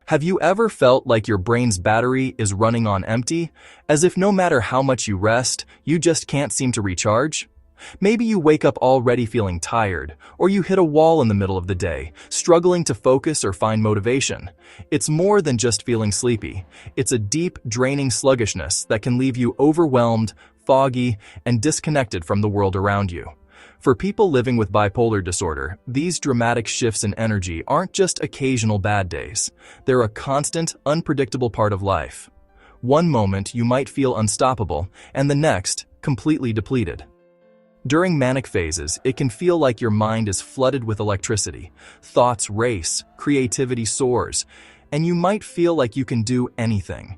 Have you ever felt like your brain's battery is running on empty, as if no matter how much you rest, you just can't seem to recharge? Maybe you wake up already feeling tired, or you hit a wall in the middle of the day, struggling to focus or find motivation. It's more than just feeling sleepy. It's a deep, draining sluggishness that can leave you overwhelmed, foggy, and disconnected from the world around you. For people living with bipolar disorder, these dramatic shifts in energy aren't just occasional bad days. They're a constant, unpredictable part of life. One moment you might feel unstoppable, and the next, completely depleted. During manic phases, it can feel like your mind is flooded with electricity. Thoughts race, creativity soars, and you might feel like you can do anything.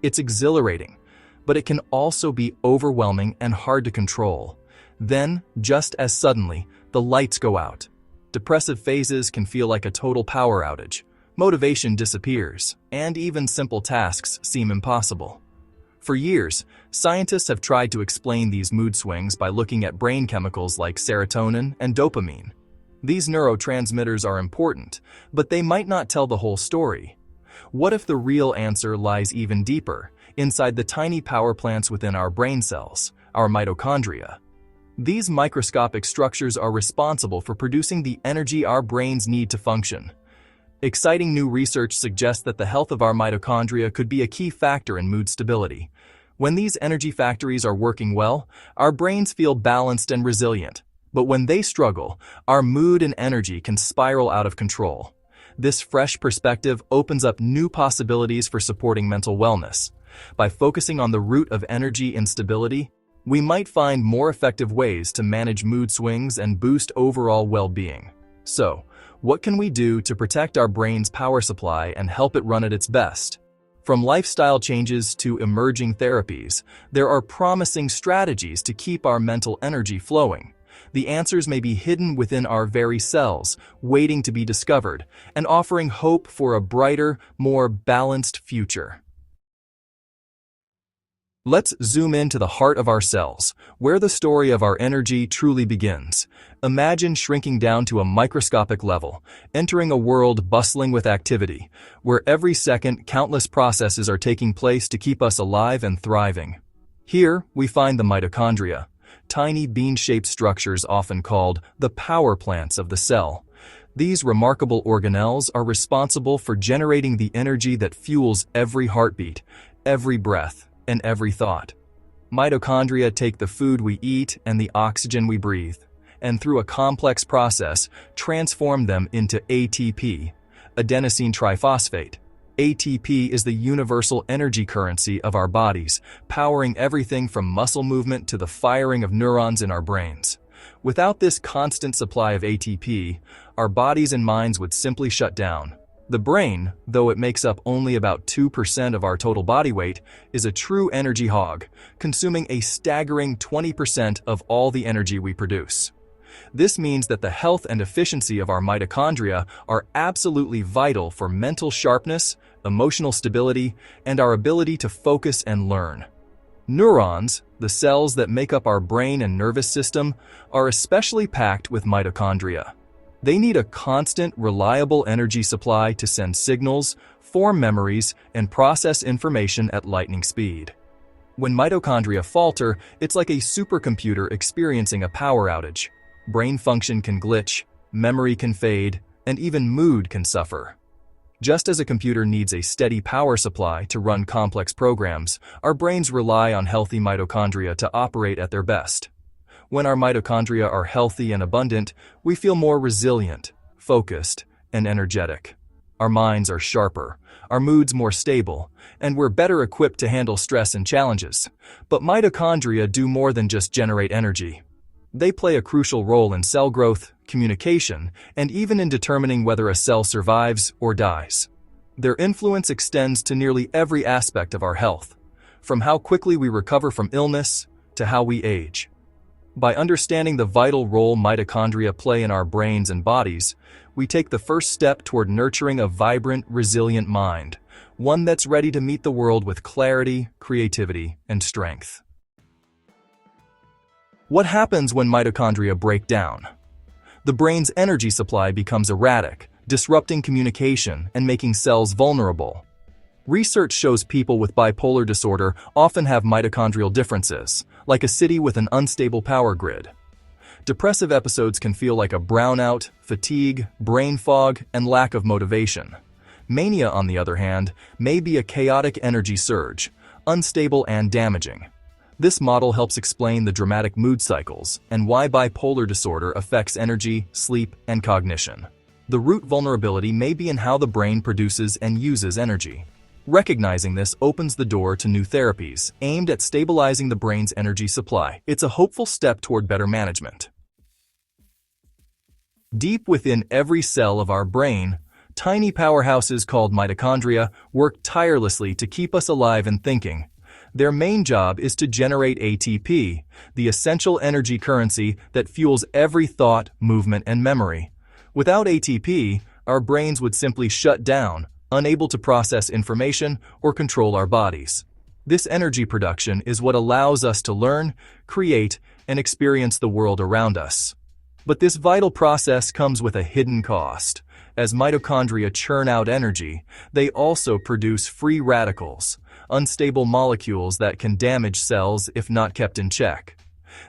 It's exhilarating, but it can also be overwhelming and hard to control. Then, just as suddenly, the lights go out. Depressive phases can feel like a total power outage. Motivation disappears, and even simple tasks seem impossible. For years, scientists have tried to explain these mood swings by looking at brain chemicals like serotonin and dopamine. These neurotransmitters are important, but they might not tell the whole story. What if the real answer lies even deeper, inside the tiny power plants within our brain cells, our mitochondria? These microscopic structures are responsible for producing the energy our brains need to function. Exciting new research suggests that the health of our mitochondria could be a key factor in mood stability. When these energy factories are working well, our brains feel balanced and resilient. But when they struggle, our mood and energy can spiral out of control. This fresh perspective opens up new possibilities for supporting mental wellness. By focusing on the root of energy instability, we might find more effective ways to manage mood swings and boost overall well-being. So, what can we do to protect our brain's power supply and help it run at its best? From lifestyle changes to emerging therapies, there are promising strategies to keep our mental energy flowing. The answers may be hidden within our very cells, waiting to be discovered, and offering hope for a brighter, more balanced future. Let's zoom into the heart of our cells, where the story of our energy truly begins. Imagine shrinking down to a microscopic level, entering a world bustling with activity, where every second countless processes are taking place to keep us alive and thriving. Here, we find the mitochondria, tiny bean-shaped structures often called the power plants of the cell. These remarkable organelles are responsible for generating the energy that fuels every heartbeat, every breath, and every thought. Mitochondria take the food we eat and the oxygen we breathe, and through a complex process, transform them into ATP, adenosine triphosphate. ATP is the universal energy currency of our bodies, powering everything from muscle movement to the firing of neurons in our brains. Without this constant supply of ATP, our bodies and minds would simply shut down. The brain, though it makes up only about 2% of our total body weight, is a true energy hog, consuming a staggering 20% of all the energy we produce. This means that the health and efficiency of our mitochondria are absolutely vital for mental sharpness, emotional stability, and our ability to focus and learn. Neurons, the cells that make up our brain and nervous system, are especially packed with mitochondria. They need a constant, reliable energy supply to send signals, form memories, and process information at lightning speed. When mitochondria falter, it's like a supercomputer experiencing a power outage. Brain function can glitch, memory can fade, and even mood can suffer. Just as a computer needs a steady power supply to run complex programs, our brains rely on healthy mitochondria to operate at their best. When our mitochondria are healthy and abundant, we feel more resilient, focused, and energetic. Our minds are sharper, our moods more stable, and we're better equipped to handle stress and challenges. But mitochondria do more than just generate energy. They play a crucial role in cell growth, communication, and even in determining whether a cell survives or dies. Their influence extends to nearly every aspect of our health, from how quickly we recover from illness to how we age. By understanding the vital role mitochondria play in our brains and bodies, we take the first step toward nurturing a vibrant, resilient mind, one that's ready to meet the world with clarity, creativity, and strength. What happens when mitochondria break down? The brain's energy supply becomes erratic, disrupting communication and making cells vulnerable. Research shows people with bipolar disorder often have mitochondrial differences, like a city with an unstable power grid. Depressive episodes can feel like a brownout, fatigue, brain fog, and lack of motivation. Mania, on the other hand, may be a chaotic energy surge, unstable and damaging. This model helps explain the dramatic mood cycles and why bipolar disorder affects energy, sleep, and cognition. The root vulnerability may be in how the brain produces and uses energy. Recognizing this opens the door to new therapies aimed at stabilizing the brain's energy supply. It's a hopeful step toward better management. Deep within every cell of our brain, tiny powerhouses called mitochondria work tirelessly to keep us alive and thinking. Their main job is to generate ATP, the essential energy currency that fuels every thought, movement, and memory. Without ATP, our brains would simply shut down, unable to process information or control our bodies. This energy production is what allows us to learn, create, and experience the world around us. But this vital process comes with a hidden cost. As mitochondria churn out energy, they also produce free radicals, unstable molecules that can damage cells if not kept in check.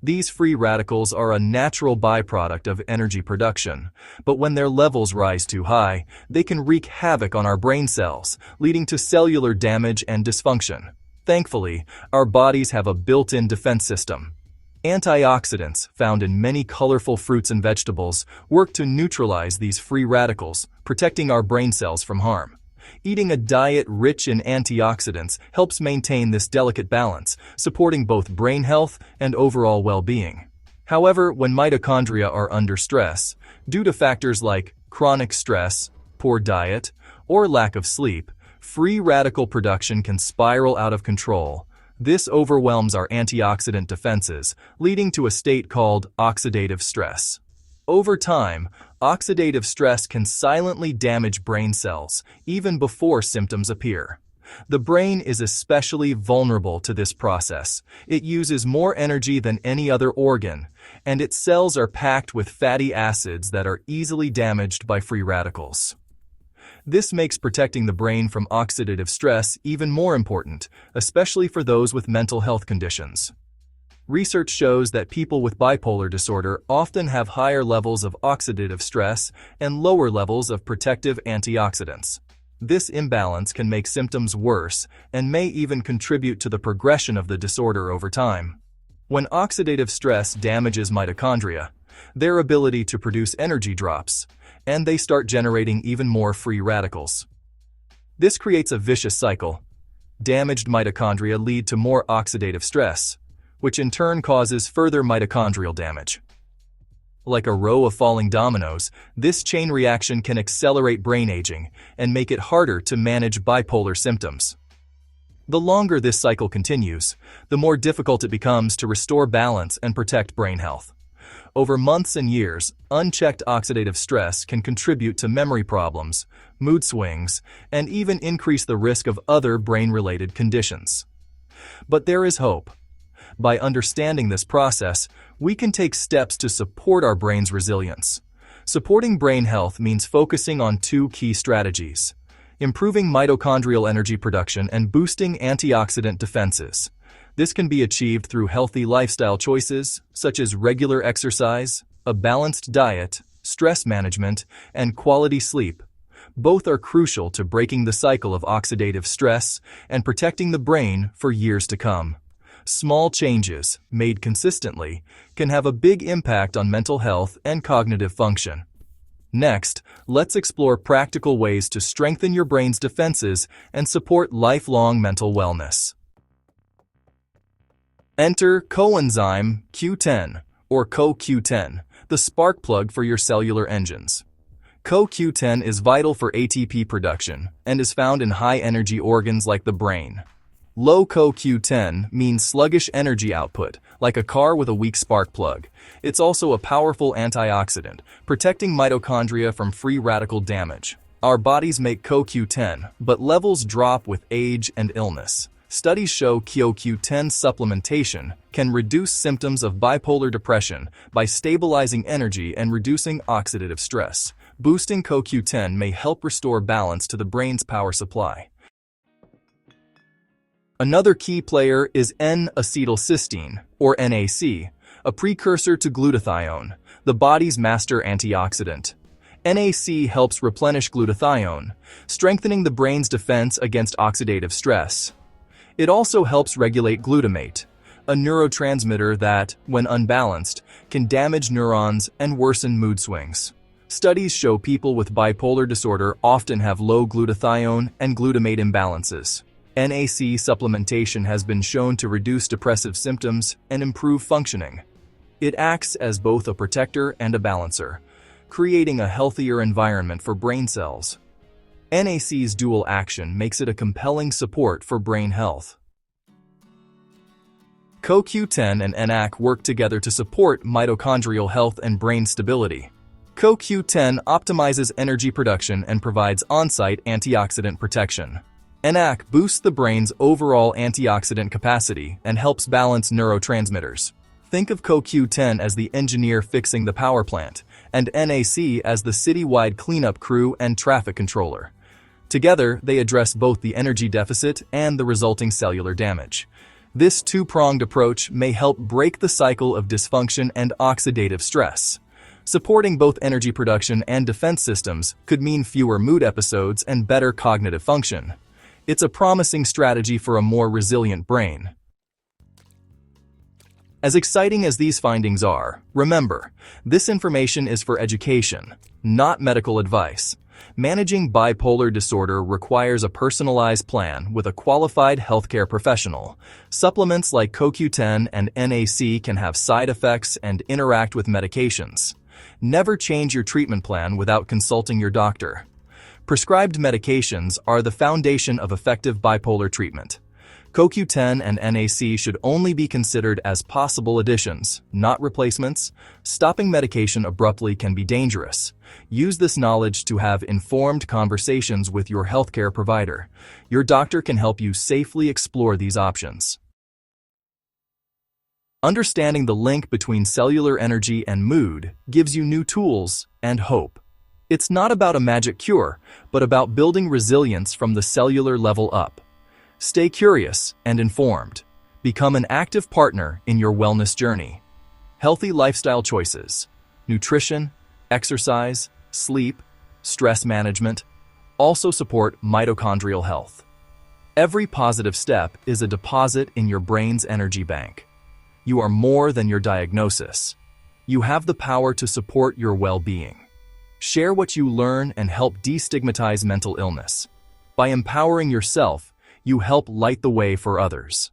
These free radicals are a natural byproduct of energy production, but when their levels rise too high, they can wreak havoc on our brain cells, leading to cellular damage and dysfunction. Thankfully, our bodies have a built-in defense system. Antioxidants, found in many colorful fruits and vegetables, work to neutralize these free radicals, protecting our brain cells from harm. Eating a diet rich in antioxidants helps maintain this delicate balance, supporting both brain health and overall well-being. However, when mitochondria are under stress, due to factors like chronic stress, poor diet, or lack of sleep, free radical production can spiral out of control. This overwhelms our antioxidant defenses, leading to a state called oxidative stress. Over time, oxidative stress can silently damage brain cells, even before symptoms appear. The brain is especially vulnerable to this process. It uses more energy than any other organ, and its cells are packed with fatty acids that are easily damaged by free radicals. This makes protecting the brain from oxidative stress even more important, especially for those with mental health conditions. Research shows that people with bipolar disorder often have higher levels of oxidative stress and lower levels of protective antioxidants. This imbalance can make symptoms worse and may even contribute to the progression of the disorder over time. When oxidative stress damages mitochondria, their ability to produce energy drops, and they start generating even more free radicals. This creates a vicious cycle. Damaged mitochondria lead to more oxidative stress, which in turn causes further mitochondrial damage. Like a row of falling dominoes, this chain reaction can accelerate brain aging and make it harder to manage bipolar symptoms. The longer this cycle continues, the more difficult it becomes to restore balance and protect brain health. Over months and years, unchecked oxidative stress can contribute to memory problems, mood swings, and even increase the risk of other brain-related conditions. But there is hope. By understanding this process, we can take steps to support our brain's resilience. Supporting brain health means focusing on two key strategies: improving mitochondrial energy production and boosting antioxidant defenses. This can be achieved through healthy lifestyle choices, such as regular exercise, a balanced diet, stress management, and quality sleep. Both are crucial to breaking the cycle of oxidative stress and protecting the brain for years to come. Small changes, made consistently, can have a big impact on mental health and cognitive function. Next, let's explore practical ways to strengthen your brain's defenses and support lifelong mental wellness. Enter Coenzyme Q10, or CoQ10, the spark plug for your cellular engines. CoQ10 is vital for ATP production and is found in high-energy organs like the brain. Low CoQ10 means sluggish energy output, like a car with a weak spark plug. It's also a powerful antioxidant, protecting mitochondria from free radical damage. Our bodies make CoQ10, but levels drop with age and illness. Studies show CoQ10 supplementation can reduce symptoms of bipolar depression by stabilizing energy and reducing oxidative stress, Boosting CoQ10 may help restore balance to the brain's power supply. Another key player is N-Acetyl Cysteine, or NAC, a precursor to glutathione, the body's master antioxidant. NAC helps replenish glutathione, strengthening the brain's defense against oxidative stress. It also helps regulate glutamate, a neurotransmitter that, when unbalanced, can damage neurons and worsen mood swings. Studies show people with bipolar disorder often have low glutathione and glutamate imbalances. NAC supplementation has been shown to reduce depressive symptoms and improve functioning. It acts as both a protector and a balancer, creating a healthier environment for brain cells. NAC's dual action makes it a compelling support for brain health. CoQ10 and NAC work together to support mitochondrial health and brain stability. CoQ10 optimizes energy production and provides on-site antioxidant protection. NAC boosts the brain's overall antioxidant capacity and helps balance neurotransmitters. Think of CoQ10 as the engineer fixing the power plant, and NAC as the citywide cleanup crew and traffic controller. Together, they address both the energy deficit and the resulting cellular damage. This two-pronged approach may help break the cycle of dysfunction and oxidative stress. Supporting both energy production and defense systems could mean fewer mood episodes and better cognitive function. It's a promising strategy for a more resilient brain. As exciting as these findings are, remember, this information is for education, not medical advice. Managing bipolar disorder requires a personalized plan with a qualified healthcare professional. Supplements like CoQ10 and NAC can have side effects and interact with medications. Never change your treatment plan without consulting your doctor. Prescribed medications are the foundation of effective bipolar treatment. CoQ10 and NAC should only be considered as possible additions, not replacements. Stopping medication abruptly can be dangerous. Use this knowledge to have informed conversations with your healthcare provider. Your doctor can help you safely explore these options. Understanding the link between cellular energy and mood gives you new tools and hope. It's not about a magic cure, but about building resilience from the cellular level up. Stay curious and informed. Become an active partner in your wellness journey. Healthy lifestyle choices, nutrition, exercise, sleep, stress management also support mitochondrial health. Every positive step is a deposit in your brain's energy bank. You are more than your diagnosis. You have the power to support your well-being. Share what you learn and help destigmatize mental illness. By empowering yourself, you help light the way for others.